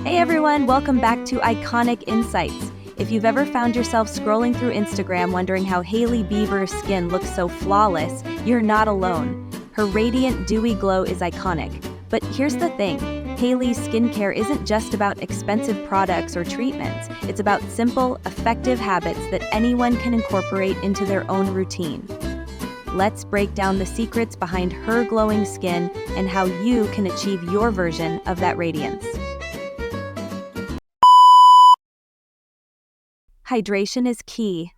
Hey everyone, welcome back to Iconic Insights. If you've ever found yourself scrolling through Instagram wondering how Hailey Bieber's skin looks so flawless, you're not alone. Her radiant, dewy glow is iconic. But here's the thing, Hailey's skincare isn't just about expensive products or treatments. It's about simple, effective habits that anyone can incorporate into their own routine. Let's break down the secrets behind her glowing skin and how you can achieve your version of that radiance. Hydration is key.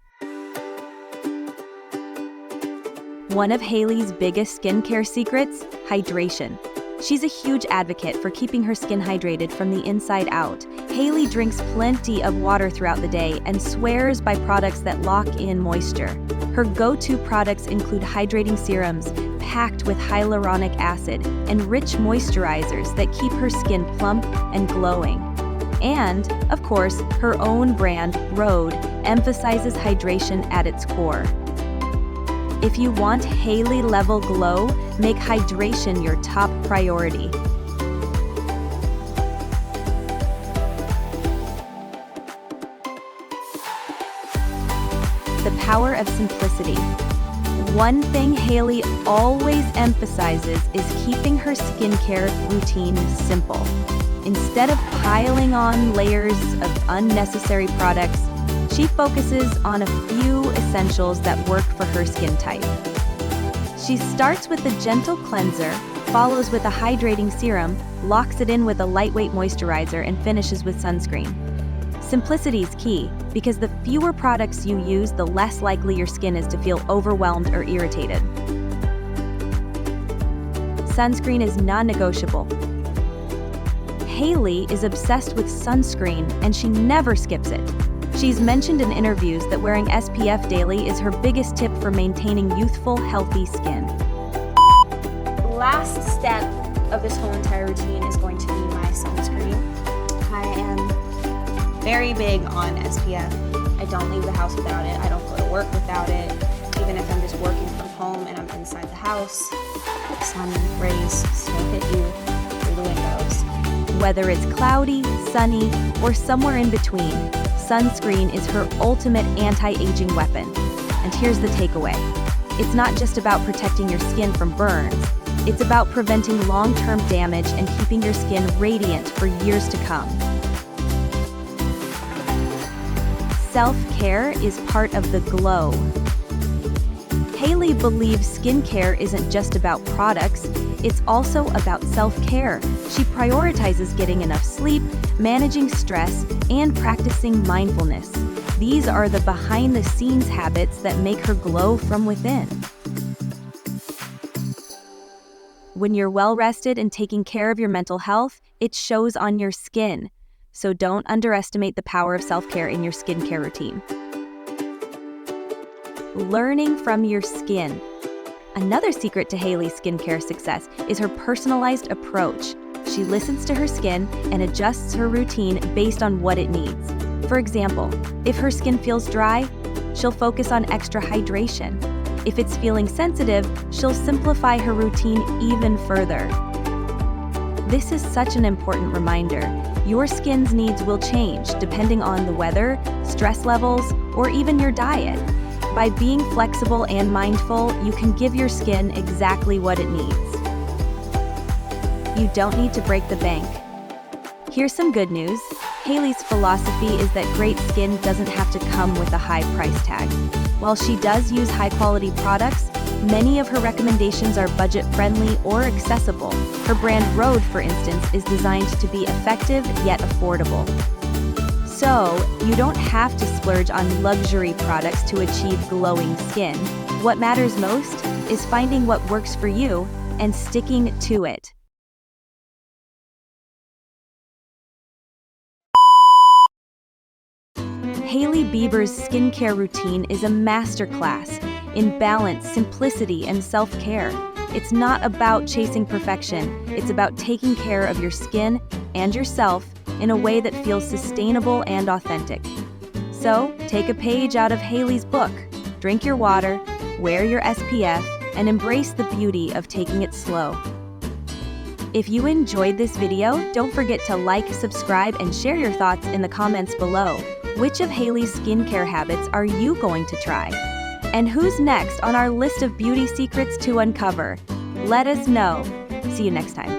One of Hailey's biggest skincare secrets, hydration. She's a huge advocate for keeping her skin hydrated from the inside out. Hailey drinks plenty of water throughout the day and swears by products that lock in moisture. Her go-to products include hydrating serums packed with hyaluronic acid and rich moisturizers that keep her skin plump and glowing. And, of course, her own brand, Rhode, emphasizes hydration at its core. If you want Hailey-level glow, make hydration your top priority. The power of simplicity. One thing Hailey always emphasizes is keeping her skincare routine simple. Instead of piling on layers of unnecessary products, she focuses on a few essentials that work for her skin type. She starts with a gentle cleanser, follows with a hydrating serum, locks it in with a lightweight moisturizer, and finishes with sunscreen. Simplicity is key, because the fewer products you use, the less likely your skin is to feel overwhelmed or irritated. Sunscreen is non-negotiable. Hailey is obsessed with sunscreen, and she never skips it. She's mentioned in interviews that wearing SPF daily is her biggest tip for maintaining youthful, healthy skin. Last step of this whole entire routine is going to be my sunscreen. I am very big on SPF. I don't leave the house without it. I don't go to work without it. Even if I'm just working from home and I'm inside the house, the sun rays still hit you through the windows. Whether it's cloudy, sunny, or somewhere in between, sunscreen is her ultimate anti-aging weapon. And here's the takeaway. It's not just about protecting your skin from burns. It's about preventing long-term damage and keeping your skin radiant for years to come. Self-care is part of the glow. Hailey believes skincare isn't just about products, it's also about self-care. She prioritizes getting enough sleep, managing stress, and practicing mindfulness. These are the behind-the-scenes habits that make her glow from within. When you're well-rested and taking care of your mental health, it shows on your skin. So don't underestimate the power of self-care in your skincare routine. Learning from your skin. Another secret to Hailey's skincare success is her personalized approach. She listens to her skin and adjusts her routine based on what it needs. For example, if her skin feels dry, she'll focus on extra hydration. If it's feeling sensitive, she'll simplify her routine even further. This is such an important reminder. Your skin's needs will change depending on the weather, stress levels, or even your diet. By being flexible and mindful, you can give your skin exactly what it needs. You don't need to break the bank. Here's some good news. Hailey's philosophy is that great skin doesn't have to come with a high price tag. While she does use high-quality products, many of her recommendations are budget-friendly or accessible. Her brand Rhode, for instance, is designed to be effective yet affordable. So, you don't have to splurge on luxury products to achieve glowing skin. What matters most is finding what works for you and sticking to it. Hailey Bieber's skincare routine is a masterclass in balance, simplicity, and self-care. It's not about chasing perfection. It's about taking care of your skin and yourself in a way that feels sustainable and authentic. So, take a page out of Hailey's book, drink your water, wear your SPF, and embrace the beauty of taking it slow. If you enjoyed this video, don't forget to like, subscribe, and share your thoughts in the comments below. Which of Hailey's skincare habits are you going to try? And who's next on our list of beauty secrets to uncover? Let us know. See you next time.